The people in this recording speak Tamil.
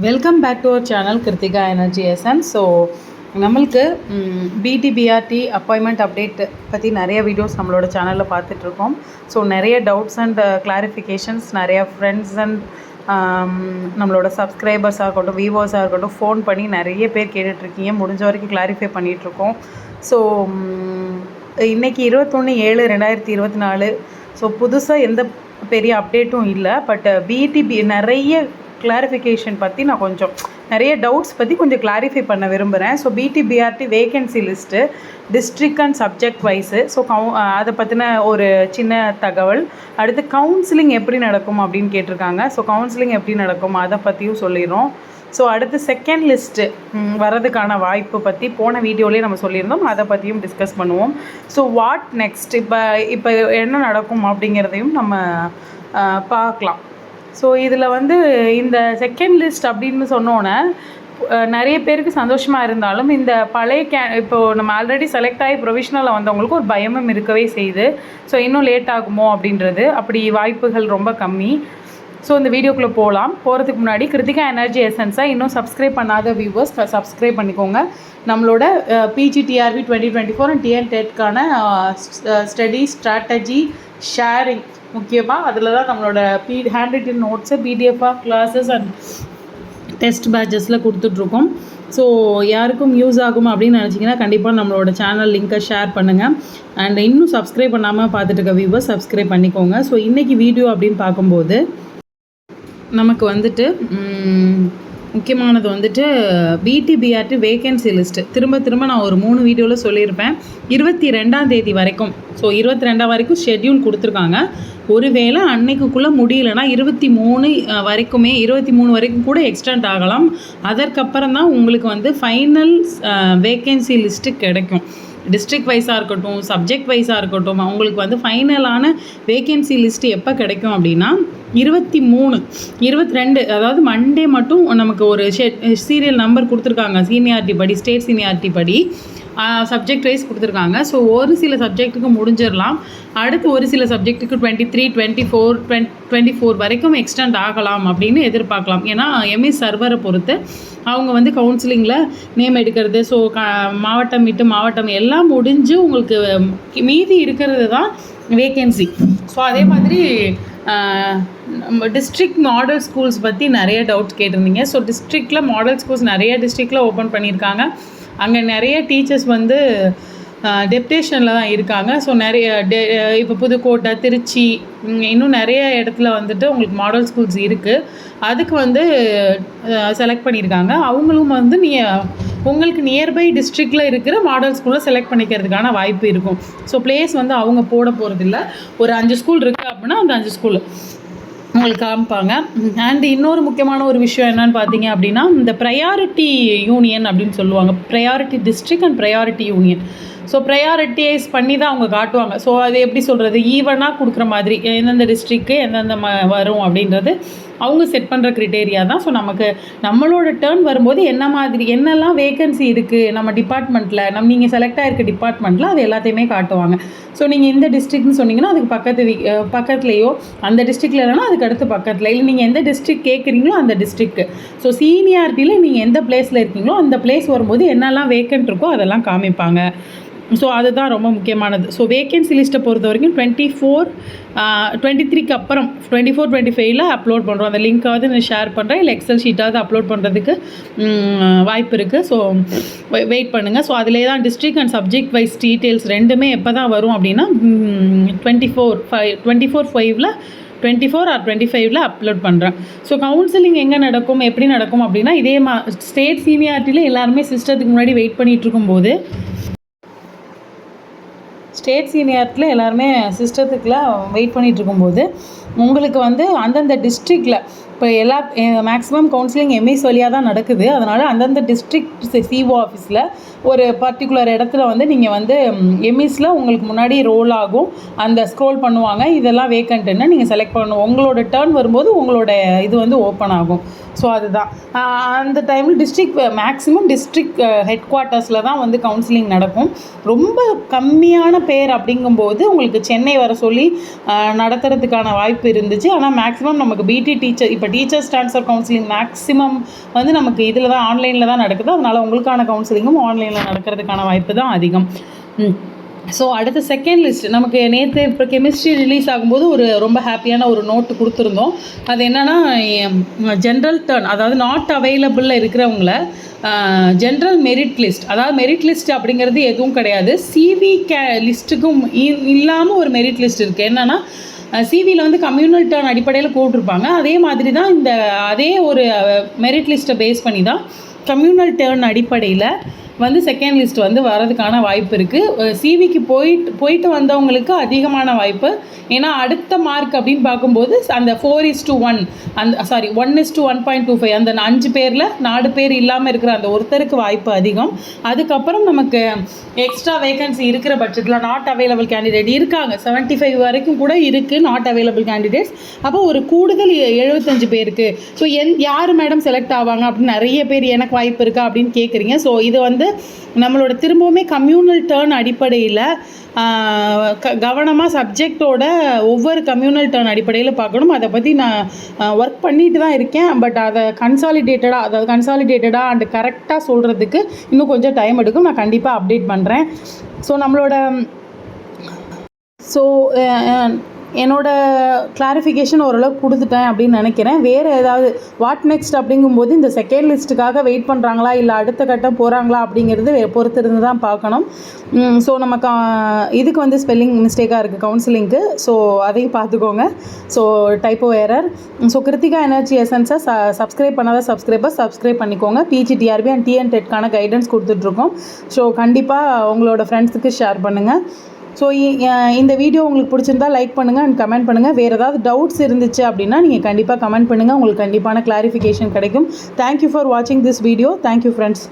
Welcome back to our channel Krithika energy essence. So நம்மளுக்கு பிடிபிஆர்டி அப்பாயின்மெண்ட் அப்டேட் பற்றி நிறைய வீடியோஸ் நம்மளோட சேனலில் பார்த்துட்ருக்கோம். ஸோ நிறைய டவுட்ஸ் அண்ட் கிளாரிஃபிகேஷன்ஸ் நிறையா ஃப்ரெண்ட்ஸ் அண்ட் நம்மளோட சப்ஸ்கிரைபர்ஸாக இருக்கட்டும், வியூவர்ஸாக இருக்கட்டும், ஃபோன் பண்ணி நிறைய பேர் கேட்டுட்ருக்கீங்க. முடிஞ்ச வரைக்கும் கிளாரிஃபை பண்ணிகிட்ருக்கோம். ஸோ இன்றைக்கி 21/7/2024. ஸோ புதுசாக எந்த பெரிய அப்டேட்டும் இல்லை. பட் பிடிபி நிறைய கிளாரிஃபிகேஷன் பற்றி நான் கொஞ்சம் நிறைய டவுட்ஸ் பற்றி கொஞ்சம் கிளாரிஃபை பண்ண விரும்புகிறேன். ஸோ பிடிபிஆர்டி vacancy list district and subject wise. So அதை பற்றின ஒரு சின்ன தகவல். அடுத்து கவுன்சிலிங் எப்படி நடக்கும் அப்படின்னு கேட்டிருக்காங்க. ஸோ கவுன்சிலிங் எப்படி நடக்கும் அதை பற்றியும் சொல்லிடுறோம். ஸோ அடுத்து செகண்ட் லிஸ்ட்டு வரதுக்கான வாய்ப்பு பற்றி போன வீடியோலேயே நம்ம சொல்லியிருந்தோம். அதை பற்றியும் டிஸ்கஸ் பண்ணுவோம். ஸோ வாட் நெக்ஸ்ட், இப்போ என்ன நடக்கும் அப்படிங்கிறதையும் நம்ம பார்க்கலாம். ஸோ இதில் இந்த செகண்ட் லிஸ்ட் அப்படின்னு சொன்னோன்னே நிறைய பேருக்கு சந்தோஷமாக இருந்தாலும் இந்த பழைய இப்போது நம்ம ஆல்ரெடி செலக்ட் ஆகி ப்ரொவிஷனலில் வந்தவங்களுக்கு ஒரு பயமும் இருக்கவே செய்யுது. ஸோ இன்னும் லேட் ஆகுமோ அப்படின்றது, அப்படி வாய்ப்புகள் ரொம்ப கம்மி. ஸோ இந்த வீடியோக்குள்ளே போகிறதுக்கு முன்னாடி கிருத்திகா எனர்ஜி எசன்ஸை இன்னும் சப்ஸ்கிரைப் பண்ணாத வியூவர்ஸ் சப்ஸ்கிரைப் பண்ணிக்கோங்க. நம்மளோட பிஜிடிஆர்பி 2024 அண்ட் டிஎன்டெட்கான ஸ்டடி ஸ்ட்ராட்டஜி ஷேரிங் முக்கியமாக அதில் தான் நம்மளோட ஹேண்ட் ரிட்டன் நோட்ஸை பிடிஎஃபாக கிளாஸஸ் அண்ட் டெஸ்ட் பேட்சஸில் கொடுத்துட்ருக்கோம். ஸோ யாருக்கும் யூஸ் ஆகும் அப்படின்னு நினச்சிங்கன்னா கண்டிப்பாக நம்மளோட சேனல் லிங்க்கை ஷேர் பண்ணுங்கள். அண்ட் இன்னும் சப்ஸ்கிரைப் பண்ணாமல் பார்த்துட்டு இருக்க வியூவர்ஸ் சப்ஸ்கிரைப் பண்ணிக்கோங்க. ஸோ இன்றைக்கி வீடியோ அப்படின்னு பார்க்கும்போது நமக்கு முக்கியமானது பிடிபிஆர்டி வேகன்சி லிஸ்ட்டு. திரும்ப நான் ஒரு 3 வீடியோவில் சொல்லியிருப்பேன். 22ஆம் தேதி வரைக்கும், ஸோ 22 வரைக்கும் ஷெட்யூல் கொடுத்துருக்காங்க. ஒருவேளை அன்னைக்குள்ளே முடியலைன்னா 23 வரைக்குமே 23 வரைக்கும் கூட எக்ஸ்டெண்ட் ஆகலாம். அதற்கப்புறம் தான் உங்களுக்கு ஃபைனல் வேகன்சி லிஸ்ட்டு கிடைக்கும். டிஸ்ட்ரிக்ட் வைஸாக இருக்கட்டும், சப்ஜெக்ட் வைஸாக இருக்கட்டும், அவங்களுக்கு ஃபைனலான வேகன்சி லிஸ்ட்டு எப்போ கிடைக்கும் அப்படின்னா 23, 22, அதாவது மண்டே மட்டும் நமக்கு ஒரு சீரியல் நம்பர் கொடுத்துருக்காங்க. சீனியாரிட்டி படி, ஸ்டேட் சீனியாரிட்டி படி சப்ஜெக்ட் வைஸ் கொடுத்துருக்காங்க. ஸோ ஒரு சில சப்ஜெக்ட்டுக்கு முடிஞ்சிடலாம். அடுத்து ஒரு சில சப்ஜெக்ட்டுக்கு 23, 24 வரைக்கும் எக்ஸ்டெண்ட் ஆகலாம் அப்படின்னு எதிர்பார்க்கலாம். ஏன்னா எம்எஸ் சர்வரை பொறுத்து அவங்க கவுன்சிலிங்கில் நேம் எடுக்கிறது. ஸோ மாவட்டம் விட்டு மாவட்டம் எல்லாம் முடிஞ்சு உங்களுக்கு மீதி இருக்கிறது தான் வேகன்சி. ஸோ அதே மாதிரி டிஸ்ட்ரிக்ட் மாடல் ஸ்கூல்ஸ் பற்றி நிறைய டவுட்ஸ் கேட்டிருந்தீங்க. ஸோ டிஸ்ட்ரிக்டில் மாடல் ஸ்கூல்ஸ் நிறைய டிஸ்ட்ரிக்டில் ஓப்பன் பண்ணியிருக்காங்க. அங்கே நிறைய டீச்சர்ஸ் டெப்டேஷனில் தான் இருக்காங்க. ஸோ நிறைய இப்போ புதுக்கோட்டை, திருச்சி, இன்னும் நிறைய இடத்துல உங்களுக்கு மாடல் ஸ்கூல்ஸ் இருக்குது. அதுக்கு செலக்ட் பண்ணியிருக்காங்க. அவங்களும் நீங்கள் உங்களுக்கு நியர்பை டிஸ்ட்ரிக்டில் இருக்கிற மாடல் ஸ்கூலில் செலக்ட் பண்ணிக்கிறதுக்கான வாய்ப்பு இருக்கும். ஸோ பிளேஸ் அவங்க போட போகிறதில்ல. ஒரு 5 ஸ்கூல் இருக்குது அப்படின்னா அந்த 5 ஸ்கூல் உங்களுக்கு காமிப்பாங்க. அண்ட் இன்னொரு முக்கியமான ஒரு விஷயம் என்னென்னு பார்த்தீங்க அப்படின்னா, இந்த ப்ரையாரிட்டி யூனியன் அப்படின்னு சொல்லுவாங்க. Priority district and priority union. So priorities பண்ணி தான் அவங்க காட்டுவாங்க. ஸோ அது எப்படி சொல்கிறது, ஈவனாக கொடுக்குற மாதிரி எந்தெந்த டிஸ்ட்ரிக்கு எந்தெந்த வரும் அப்படின்றது அவங்க செட் பண்ணுற க்ரிட்டேரியா தான். ஸோ நம்மளோட டேர்ன் வரும்போது என்னெல்லாம் வேகன்சி இருக்குது நம்ம டிபார்ட்மெண்ட்டில், நீங்கள் செலக்ட் ஆகிருக்க டிபார்ட்மெண்ட்டில் அது எல்லாத்தையுமே காட்டுவாங்க. ஸோ நீங்கள் இந்த டிஸ்ட்ரிக்ட்னு சொன்னீங்கன்னா அதுக்கு பக்கத்துலேயோ, அந்த டிஸ்ட்ரிக்டில் இல்லைன்னா அதுக்கு அடுத்து பக்கத்தில், இல்லை நீங்கள் எந்த டிஸ்ட்ரிக்ட் கேட்குறீங்களோ அந்த டிஸ்ட்ரிக்ட்டு. ஸோ சீனியாரிட்டியில் நீங்கள் எந்த பிளேஸில் இருக்கீங்களோ அந்த பிளேஸ் வரும்போது என்னெல்லாம் வேக்கன்ட் இருக்கோ அதெல்லாம் காமிப்பாங்க. ஸோ அதுதான் ரொம்ப முக்கியமானது. ஸோ வேகன்சி லிஸ்ட்டை பொறுத்த வரைக்கும் 23க்கு அப்புறம் 24, 25 அப்லோட் பண்ணுறோம். அந்த லிங்க்காவது நான் ஷேர் பண்ணுறேன், இல்லை எக்ஸல் ஷீட்டாவது அப்லோட் பண்ணுறதுக்கு வாய்ப்பு இருக்குது. ஸோ வெயிட் பண்ணுங்கள். ஸோ அதிலே தான் district and subject wise details ரெண்டுமே எப்போ தான் வரும் அப்படின்னா 24/5 24 or 25 அப்லோட் பண்ணுறேன். ஸோ கவுன்சிலிங் எங்கே நடக்கும், எப்படி நடக்கும் அப்படின்னா இதே ஸ்டேட் சீனியாரிட்டியில் எல்லாருமே சிஸ்டத்துக்கு முன்னாடி வெயிட் பண்ணிகிட்டு இருக்கும்போது, ஸ்டேட் சீனியரில் எல்லாருமே சிஸ்டத்துக்குலாம் வெயிட் பண்ணிகிட்டு இருக்கும்போது உங்களுக்கு அந்தந்த டிஸ்ட்ரிக்டில் இப்போ மேக்ஸிமம் கவுன்சிலிங் எம்இஸ் வழியாக தான் நடக்குது. அதனால் அந்தந்த டிஸ்ட்ரிக்ட் சிஓ ஆஃபீஸில் ஒரு பர்டிகுலர் இடத்துல நீங்கள் எம்இஸில் உங்களுக்கு முன்னாடி ரோல் ஆகும். அந்த ஸ்க்ரோல் பண்ணுவாங்க, இதெல்லாம் வேக்கண்ட்டுன்னு நீங்கள் செலக்ட் பண்ணணும். உங்களோட டேர்ன் வரும்போது உங்களோட இது ஓப்பன் ஆகும். ஸோ அதுதான் அந்த டைமில் மேக்ஸிமம் டிஸ்ட்ரிக்ட் ஹெட் குவார்ட்டர்ஸில் தான் கவுன்சிலிங் நடக்கும். ரொம்ப கம்மியான பேர் அப்படிங்கும்போது உங்களுக்கு சென்னை வர சொல்லி நடத்துறதுக்கான வாய்ப்பு இருந்துச்சு. ஆனால் மேக்ஸிமம் நமக்கு பிடி டீச்சர் இப்போ டீச்சர்ஸ் ட்ரான்ஸ்ஃபர் கவுன்சிலிங் மேக்ஸிமம் வந்து நமக்கு இதில் தான் ஆன்லைனில் தான் நடக்குது. அதனால் உங்களுக்கான கவுன்சிலிங்கும் ஆன்லைனில் நடக்கிறதுக்கான வாய்ப்பு தான் அதிகம். ஸோ அடுத்த செகண்ட் லிஸ்ட் நமக்கு நேற்று இப்போ கெமிஸ்ட்ரி ரிலீஸ் ஆகும்போது ஒரு ரொம்ப ஹாப்பியான ஒரு நோட்டு கொடுத்துருந்தோம். அது என்னென்னா ஜென்ரல் டர்ன், அதாவது நாட் அவைலபிளில் இருக்கிறவங்கள ஜென்ரல் மெரிட் லிஸ்ட், அதாவது மெரிட் லிஸ்ட் அப்படிங்கிறது எதுவும் கிடையாது. சிவி லிஸ்ட்டுக்கும் இல்லாமல் ஒரு மெரிட் லிஸ்ட் இருக்குது. என்னென்னா சிவியில் வந்து கம்யூனல் டர்ன் அடிப்படையில் போட்டிருப்பாங்க. அதே மாதிரி தான் அதே ஒரு மெரிட் லிஸ்ட்டை பேஸ் பண்ணி தான் கம்யூனல் டர்ன் அடிப்படையில் வந்து செகண்ட் லிஸ்ட் வந்து வரதுக்கான வாய்ப்பு இருக்குது. சிவிக்கு போயிட்டு வந்தவங்களுக்கு அதிகமான வாய்ப்பு. ஏன்னா அடுத்த மார்க் அப்படின்னு பார்க்கும்போது அந்த 4:1 அந்த 1:1.25 அந்த 5 பேரில் 4 பேர் இல்லாமல் இருக்கிற அந்த ஒருத்தருக்கு வாய்ப்பு அதிகம். அதுக்கப்புறம் நமக்கு எக்ஸ்ட்ரா வேகன்சி இருக்கிற பட்சத்தில் நாட் அவைலபிள் கேண்டிடேட் இருக்காங்க, 75 வரைக்கும் கூட இருக்குது நாட் அவைலபிள் கேண்டிடேட்ஸ். அப்போ ஒரு கூடுதல் 75 பேருக்கு. ஸோ யார் மேடம் செலக்ட் ஆவாங்க அப்படின்னு நிறைய பேர் எனக்கு வாய்ப்பு இருக்கா அப்படின்னு கேட்குறீங்க. ஸோ இது வந்து நம்மளோட திரும்பவுமே கம்யூனல் டர்ன் அடிப்படையில் கவனமாக சப்ஜெக்டோட ஒவ்வொரு கம்யூனல் டர்ன் அடிப்படையில் பார்க்கணும். அதை பற்றி நான் ஒர்க் பண்ணிட்டு தான் இருக்கேன். பட் அதை கன்சாலிடேட்டடாக அண்ட் கரெக்டாக சொல்கிறதுக்கு இன்னும் கொஞ்சம் டைம் எடுக்கும். நான் கண்டிப்பாக அப்டேட் பண்ணுறேன். ஸோ என்னோட கிளாரிஃபிகேஷன் ஓரளவுக்கு கொடுத்துட்டேன் அப்படின்னு நினைக்கிறேன். வேறு ஏதாவது வாட் நெக்ஸ்ட் அப்படிங்கும்போது இந்த செகண்ட் லிஸ்ட்டுக்காக வெயிட் பண்ணுறாங்களா இல்லை அடுத்த கட்டம் போகிறாங்களா அப்படிங்கிறது பொறுத்து இருந்து தான் பார்க்கணும். ஸோ நமக்கு இதுக்கு வந்து ஸ்பெல்லிங் மிஸ்டேக்காக இருக்குது கவுன்சிலிங்க்கு. ஸோ அதையும் பார்த்துக்கோங்க. So typo error. So Kiruthika energy எசன்ஸை சப்ஸ்கிரைப் பண்ணாத சப்ஸ்கிரைப் பண்ணிக்கோங்க. பிஜிடிஆர்பி அண்ட் டிஎன்டெட்கான கைடன்ஸ் கொடுத்துட்ருக்கோம். ஸோ கண்டிப்பாக உங்களோட ஃப்ரெண்ட்ஸுக்கு ஷேர் பண்ணுங்கள். ஸோ இந்த வீடியோ உங்களுக்கு பிடிச்சிருந்தா லைக் பண்ணுங்கள் அண்ட் கமெண்ட் பண்ணுங்கள். வேறு ஏதாவது டவுட்ஸ் இருந்துச்சு அப்படின்னா நீங்கள் கண்டிப்பாக கமெண்ட் பண்ணுங்கள். உங்களுக்கு கண்டிப்பான கிளாரிஃபிகேஷன் கிடைக்கும். தேங்க்யூ ஃபார் வாட்சிங் திஸ் வீடியோ. Thank you friends.